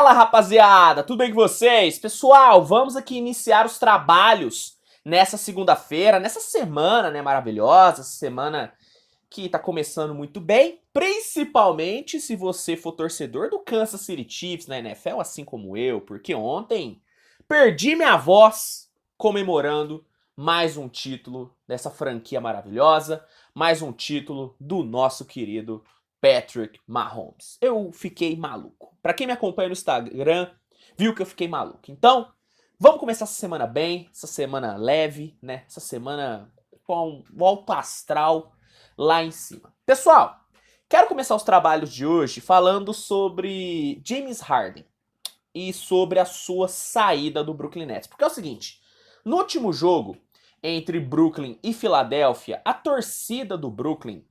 Fala, rapaziada, tudo bem com vocês? Pessoal, vamos aqui iniciar os trabalhos nessa segunda-feira, nessa semana, né, maravilhosa, essa semana que tá começando muito bem, principalmente se você for torcedor do Kansas City Chiefs na NFL, assim como eu, porque ontem perdi minha voz comemorando mais um título dessa franquia maravilhosa, mais um título do nosso querido Patrick Mahomes. Eu fiquei maluco. Pra quem me acompanha no Instagram, viu que eu fiquei maluco. Então, vamos começar essa semana bem, essa semana leve, né? Essa semana com o alto astral lá em cima. Pessoal, quero começar os trabalhos de hoje falando sobre James Harden e sobre a sua saída do Brooklyn Nets. Porque é o seguinte, no último jogo entre Brooklyn e Filadélfia, a torcida do Brooklyn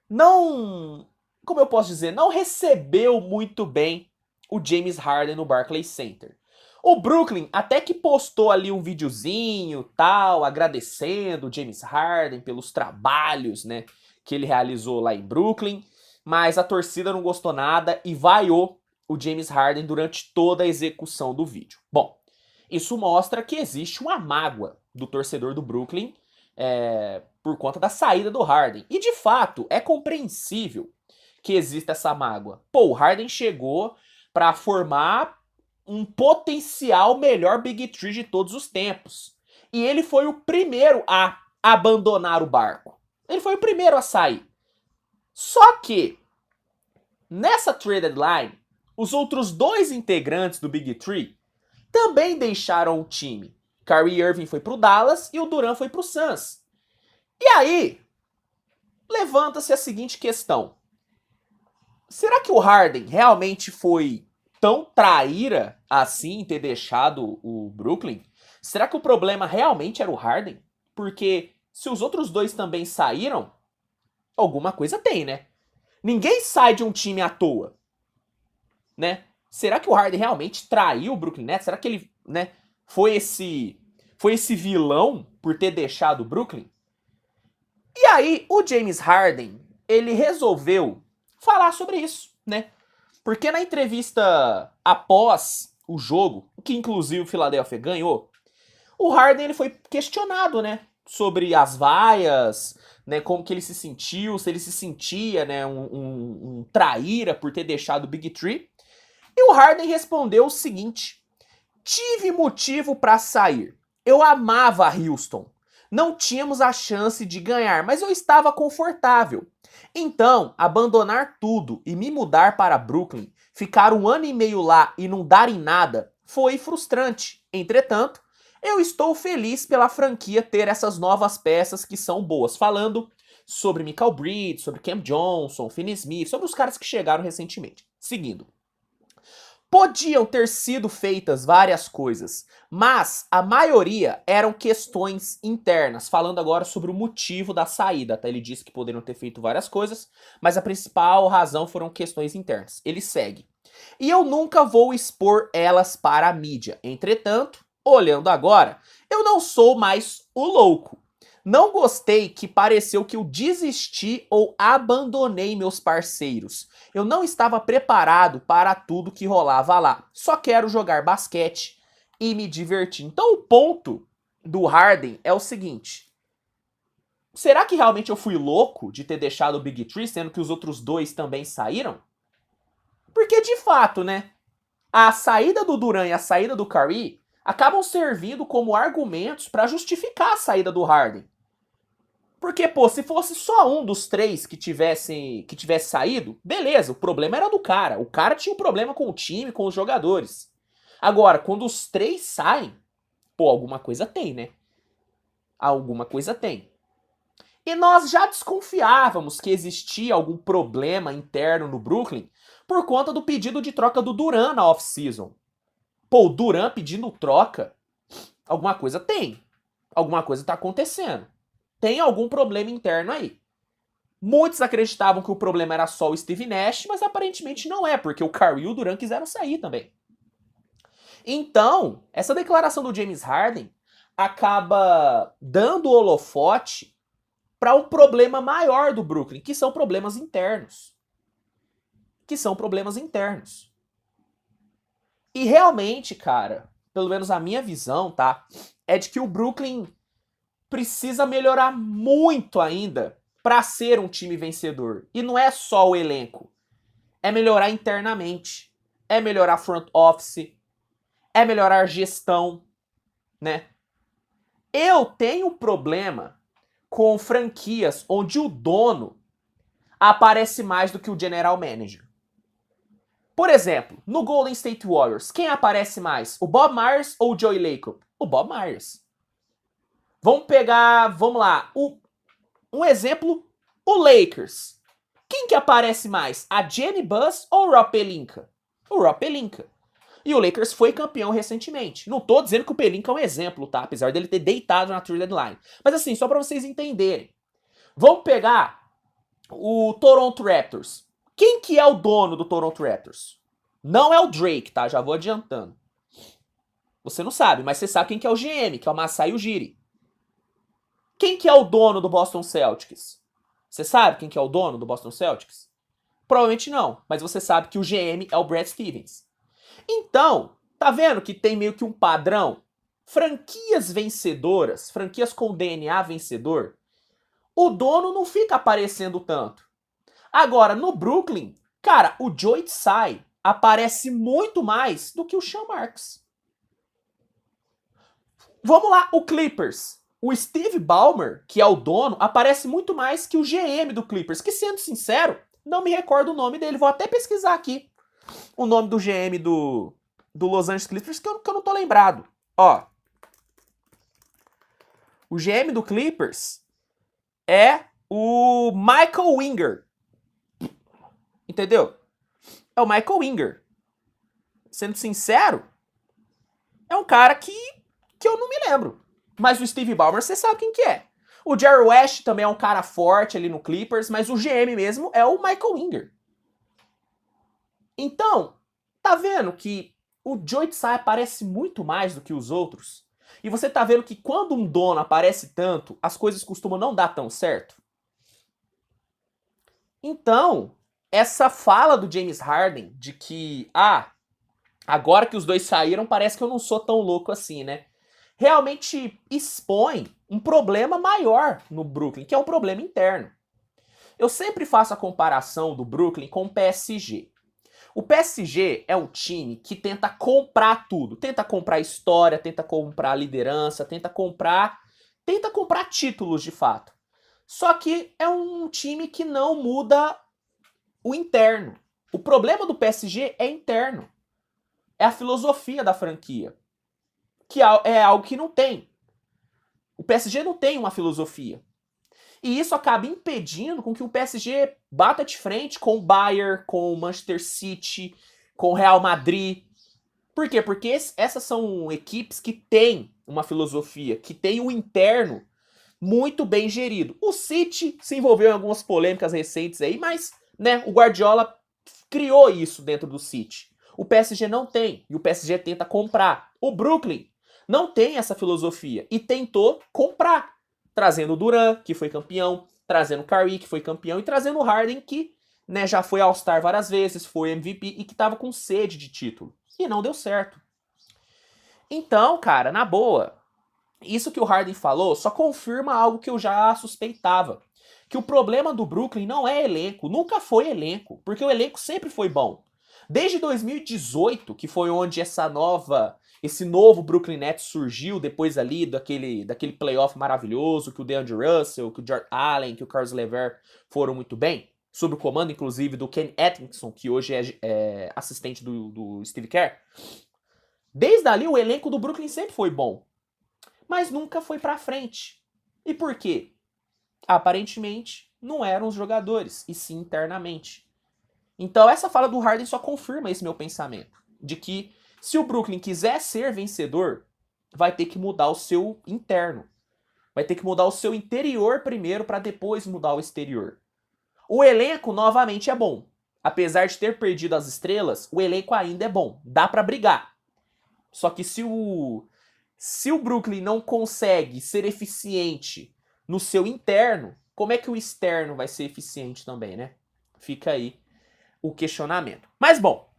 não, como eu posso dizer, não recebeu muito bem o James Harden no Barclays Center. O Brooklyn até que postou ali um videozinho, tal, agradecendo o James Harden pelos trabalhos, né, que ele realizou lá em Brooklyn, mas a torcida não gostou nada e vaiou o James Harden durante toda a execução do vídeo. Bom, isso mostra que existe uma mágoa do torcedor do Brooklyn por conta da saída do Harden. E de fato, é compreensível que exista essa mágoa. Pô, o Harden chegou para formar um potencial melhor Big Three de todos os tempos. E ele foi o primeiro a abandonar o barco. Ele foi o primeiro a sair. Só que, nessa trade deadline, os outros dois integrantes do Big Three também deixaram o time. Kyrie Irving foi pro Dallas e o Durant foi pro Suns. E aí, levanta-se a seguinte questão. Será que o Harden realmente foi tão traíra assim em ter deixado o Brooklyn? Será que o problema realmente era o Harden? Porque se os outros dois também saíram, alguma coisa tem, né? Ninguém sai de um time à toa, né? Será que o Harden realmente traiu o Brooklyn Nets? Será que ele, né, foi esse vilão por ter deixado o Brooklyn? E aí, o James Harden, ele resolveu falar sobre isso, né? Porque na entrevista após o jogo, que inclusive o Philadelphia ganhou, o Harden ele foi questionado, né? Sobre as vaias, né? Como que ele se sentiu, se ele se sentia, né? Um traíra por ter deixado o Big Three. E o Harden respondeu o seguinte: tive motivo para sair. Eu amava Houston. Não tínhamos a chance de ganhar, mas eu estava confortável. Então, abandonar tudo e me mudar para Brooklyn, ficar 1 ano e meio lá e não dar em nada, foi frustrante. Entretanto, eu estou feliz pela franquia ter essas novas peças que são boas. Falando sobre Michael Bridges, sobre Cam Johnson, Finney Smith, sobre os caras que chegaram recentemente. Seguindo. Podiam ter sido feitas várias coisas, mas a maioria eram questões internas. Falando agora sobre o motivo da saída, tá? Ele disse que poderiam ter feito várias coisas, mas a principal razão foram questões internas. Ele segue. E eu nunca vou expor elas para a mídia. Entretanto, olhando agora, eu não sou mais o louco. Não gostei que pareceu que eu desisti ou abandonei meus parceiros. Eu não estava preparado para tudo que rolava lá. Só quero jogar basquete e me divertir. Então o ponto do Harden é o seguinte. Será que realmente eu fui louco de ter deixado o Big Three, sendo que os outros dois também saíram? Porque de fato, né? A saída do Durant e a saída do Kyrie acabam servindo como argumentos para justificar a saída do Harden. Porque, pô, se fosse só um dos três que tivesse saído, beleza, o problema era do cara. O cara tinha um problema com o time, com os jogadores. Agora, quando os três saem, pô, alguma coisa tem, né? Alguma coisa tem. E nós já desconfiávamos que existia algum problema interno no Brooklyn por conta do pedido de troca do Durant na off-season. Pô, o Durant pedindo troca, alguma coisa tem. Alguma coisa tá acontecendo. Tem algum problema interno aí. Muitos acreditavam que o problema era só o Steve Nash, mas aparentemente não é, porque o Kyrie e o Durant quiseram sair também. Então, essa declaração do James Harden acaba dando holofote para um problema maior do Brooklyn, que são problemas internos. E realmente, cara, pelo menos a minha visão, tá? É de que o Brooklyn precisa melhorar muito ainda para ser um time vencedor. E não é só o elenco. É melhorar internamente. É melhorar front office. É melhorar gestão, né? Eu tenho problema com franquias onde o dono aparece mais do que o general manager. Por exemplo, no Golden State Warriors, quem aparece mais? O Bob Myers ou o Joey Lacob? O Bob Myers. Vamos lá, um exemplo, o Lakers. Quem que aparece mais? A Jenny Buss ou o Rob Pelinka? O Rob Pelinka. E o Lakers foi campeão recentemente. Não tô dizendo que o Pelinka é um exemplo, tá? Apesar dele ter deitado na trade deadline. Mas assim, só pra vocês entenderem. Vamos pegar o Toronto Raptors. Quem que é o dono do Toronto Raptors? Não é o Drake, tá? Já vou adiantando. Você não sabe, mas você sabe quem que é o GM, que é o Masai Ujiri. Quem que é o dono do Boston Celtics? Você sabe quem que é o dono do Boston Celtics? Provavelmente não, mas você sabe que o GM é o Brad Stevens. Então, tá vendo que tem meio que um padrão? Franquias vencedoras, franquias com DNA vencedor, o dono não fica aparecendo tanto. Agora, no Brooklyn, cara, o Joe Tsai aparece muito mais do que o Sean Marks. Vamos lá, o Clippers. O Steve Ballmer, que é o dono, aparece muito mais que o GM do Clippers, que, sendo sincero, não me recordo o nome dele. Vou até pesquisar aqui o nome do GM do Los Angeles Clippers, que eu não tô lembrado. Ó, o GM do Clippers é o Michael Winger. Entendeu? É o Michael Winger. Sendo sincero, é um cara que eu não me lembro. Mas o Steve Ballmer, você sabe quem que é. O Jerry West também é um cara forte ali no Clippers, mas o GM mesmo é o Michael Winger. Então, tá vendo que o Joe Tsai aparece muito mais do que os outros? E você tá vendo que quando um dono aparece tanto, as coisas costumam não dar tão certo? Então, essa fala do James Harden de que, agora que os dois saíram, parece que eu não sou tão louco assim, né? Realmente expõe um problema maior no Brooklyn, que é um problema interno. Eu sempre faço a comparação do Brooklyn com o PSG. O PSG é um time que tenta comprar tudo. Tenta comprar história, tenta comprar liderança, tenta comprar títulos de fato. Só que é um time que não muda o interno. O problema do PSG é interno. É a filosofia da franquia, que é algo que não tem. O PSG não tem uma filosofia. E isso acaba impedindo com que o PSG bata de frente com o Bayern, com o Manchester City, com o Real Madrid. Por quê? Porque essas são equipes que têm uma filosofia, que têm um interno muito bem gerido. O City se envolveu em algumas polêmicas recentes aí, mas né, o Guardiola criou isso dentro do City. O PSG não tem, e o PSG tenta comprar. O Brooklyn não tem essa filosofia e tentou comprar, trazendo o Durant, que foi campeão, trazendo o Kyrie, que foi campeão, e trazendo o Harden, que né, já foi All-Star várias vezes, foi MVP e que estava com sede de título. E não deu certo. Então, cara, na boa, isso que o Harden falou só confirma algo que eu já suspeitava. Que o problema do Brooklyn não é elenco, nunca foi elenco, porque o elenco sempre foi bom. Desde 2018, que foi onde esse novo Brooklyn Nets surgiu, depois ali daquele playoff maravilhoso, que o DeAndre Russell, que o George Allen, que o Caris LeVert foram muito bem, sob o comando, inclusive, do Ken Atkinson, que hoje é assistente do Steve Kerr. Desde ali, o elenco do Brooklyn sempre foi bom, mas nunca foi pra frente. E por quê? Aparentemente, não eram os jogadores, e sim internamente. Então essa fala do Harden só confirma esse meu pensamento, de que se o Brooklyn quiser ser vencedor, vai ter que mudar o seu interno. Vai ter que mudar o seu interior primeiro para depois mudar o exterior. O elenco novamente é bom. Apesar de ter perdido as estrelas, o elenco ainda é bom. Dá para brigar. Só que se o Brooklyn não consegue ser eficiente no seu interno, como é que o externo vai ser eficiente também, né? Fica aí o questionamento. Mas bom,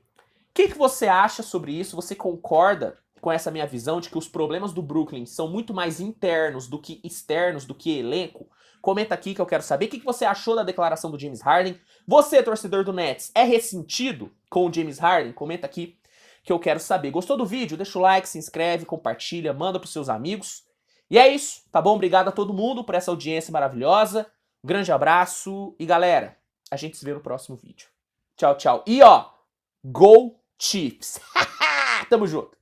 que você acha sobre isso? Você concorda com essa minha visão de que os problemas do Brooklyn são muito mais internos do que externos, do que elenco? Comenta aqui que eu quero saber. O que você achou da declaração do James Harden? Você, torcedor do Nets, é ressentido com o James Harden? Comenta aqui que eu quero saber. Gostou do vídeo? Deixa o like, se inscreve, compartilha, manda pros seus amigos. E é isso, tá bom? Obrigado a todo mundo por essa audiência maravilhosa. Um grande abraço e galera, a gente se vê no próximo vídeo. Tchau, tchau. E ó, Go Chiefs! Tamo junto!